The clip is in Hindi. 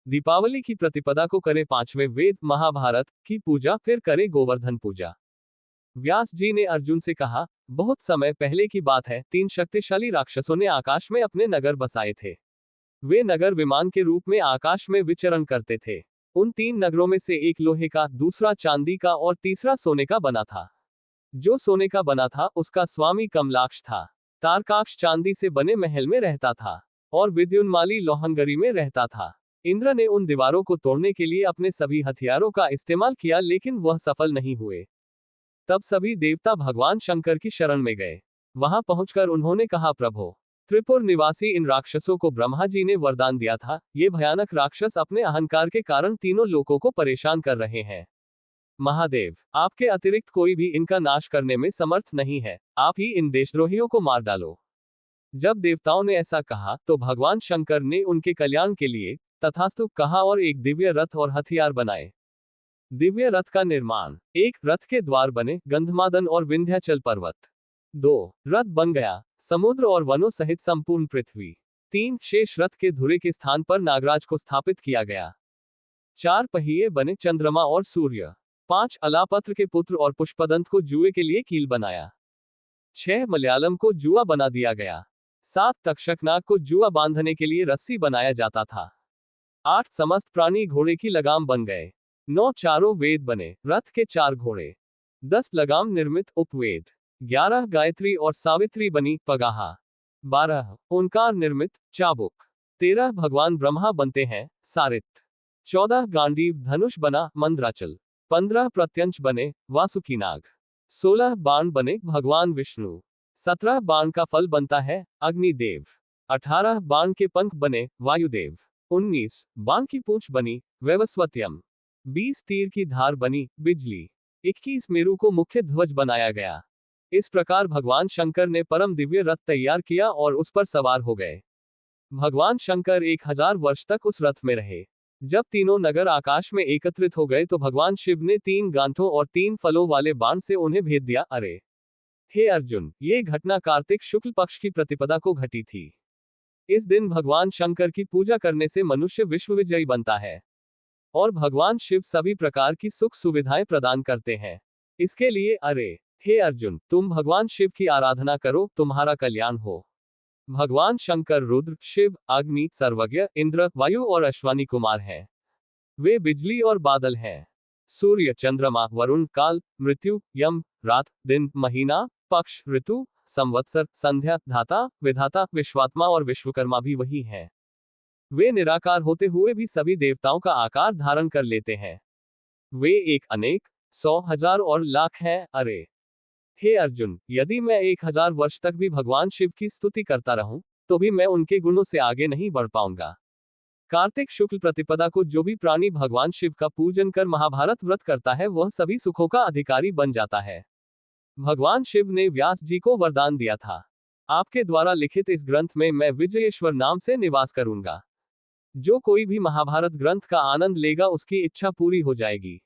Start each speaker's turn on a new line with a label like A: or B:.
A: दीपावली की प्रतिपदा को करे पांचवें वेद महाभारत की पूजा, फिर करे गोवर्धन पूजा। व्यास जी ने अर्जुन से कहा, बहुत समय पहले की बात है, 3 शक्तिशाली राक्षसों ने आकाश में अपने नगर बसाए थे। वे नगर विमान के रूप में आकाश में विचरण करते थे। उन 3 नगरों में से एक लोहे का, दूसरा चांदी का और तीसरा सोने का बना था। जो सोने का बना था उसका स्वामी कमलाक्ष था। तारकाक्ष चांदी से बने महल में रहता था और विद्युन्माली लोहनगरी में रहता था। इंद्र ने उन दीवारों को तोड़ने के लिए अपने सभी हथियारों का इस्तेमाल किया, लेकिन वह सफल नहीं हुए। तब सभी देवता भगवान शंकर की शरण में गए। वहां पहुंचकर उन्होंने कहा, प्रभु, त्रिपुर निवासी इन राक्षसों को ब्रह्मा जी ने वरदान दिया था। ये भयानक राक्षस अपने अहंकार के कारण तीनों लोकों को परेशान कर रहे हैं। महादेव, आपके अतिरिक्त कोई भी इनका नाश करने में समर्थ नहीं है। आप ही इन देशद्रोहियों को मार डालो। जब देवताओं ने ऐसा कहा तो भगवान शंकर ने उनके कल्याण के लिए तथास्तु कहा और एक दिव्य रथ और हथियार बनाए। दिव्य रथ का निर्माण। 1 रथ के द्वार बने, गंधमादन और विंध्याचल पर्वत। 2 रथ बन गया, समुद्र और वनों सहित संपूर्ण पृथ्वी। 3 शेष रथ के धुरे के स्थान पर नागराज को स्थापित किया गया। 4 पहिए बने, चंद्रमा और सूर्य। 5 अलापत्र के पुत्र और पुष्पदंत को जुए के लिए कील बनाया। 6 मलयालम को जुआ बना दिया गया। 7 तक्षकनाग को जुआ बांधने के लिए रस्सी बनाया जाता था। 8 समस्त प्राणी घोड़े की लगाम बन गए। 9 चारों वेद बने, रथ के 4 घोड़े। 10 लगाम निर्मित उपवेद। 11 गायत्री और सावित्री बनी पगाहा। 12 ओंकार निर्मित चाबुक। 13 भगवान ब्रह्मा बनते हैं, सारित। 14 गांडीव धनुष बना, मंद्राचल। 15 प्रत्यंश बने, वासुकीनाग। 16 बाण बने, भगवान विष्णु। 17 बाण का फल बनता है, अग्निदेव। 18 बाण के पंख बने, वायुदेव। 19 बाण की पूंछ बनी, वैवस्वत्यम। 20 तीर की धार बनी, बिजली। 21 मेरु को मुख्य ध्वज बनाया गया। इस प्रकार भगवान शंकर ने परम दिव्य रथ तैयार किया और उस पर सवार हो गए। भगवान शंकर 1000 वर्ष तक उस रथ में रहे। जब तीनों नगर आकाश में एकत्रित हो गए तो भगवान शिव ने 3 गांठों और 3 फलों वाले बाण से उन्हें भेद दिया। अरे हे अर्जुन, ये घटना कार्तिक शुक्ल पक्ष की प्रतिपदा को घटी थी। इस दिन भगवान शंकर की पूजा करने से मनुष्य विश्वविजयी बनता है और भगवान शिव सभी प्रकार की सुख सुविधाएं प्रदान करते हैं। इसके लिए अरे हे अर्जुन, तुम भगवान शिव की आराधना करो, तुम्हारा कल्याण हो। भगवान शंकर रुद्र, शिव, अग्नि, सर्वज्ञ, इंद्र, वायु और अश्वानी कुमार हैं। वे बिजली और बादल हैं। सूर्य, चंद्रमा, वरुण, काल, मृत्यु, यम, रात, दिन, महीना, पक्ष, ऋतु, संवत्सर, संध्या, धाता, विधाता, विश्वात्मा और विश्वकर्मा भी वही हैं। वे निराकार होते हुए भी सभी देवताओं का आकार धारण कर लेते हैं। वे एक, अनेक, 100, 1000 और लाख हैं। अरे हे अर्जुन, यदि मैं 1000 वर्ष तक भी भगवान शिव की स्तुति करता रहूं, तो भी मैं उनके गुणों से आगे नहीं बढ़ पाऊंगा। कार्तिक शुक्ल प्रतिपदा को जो भी प्राणी भगवान शिव का पूजन कर महाभारत व्रत करता है, वह सभी सुखों का अधिकारी बन जाता है। भगवान शिव ने व्यास जी को वरदान दिया था, आपके द्वारा लिखित इस ग्रंथ में मैं विजयेश्वर नाम से निवास करूंगा। जो कोई भी महाभारत ग्रंथ का आनंद लेगा उसकी इच्छा पूरी हो जाएगी।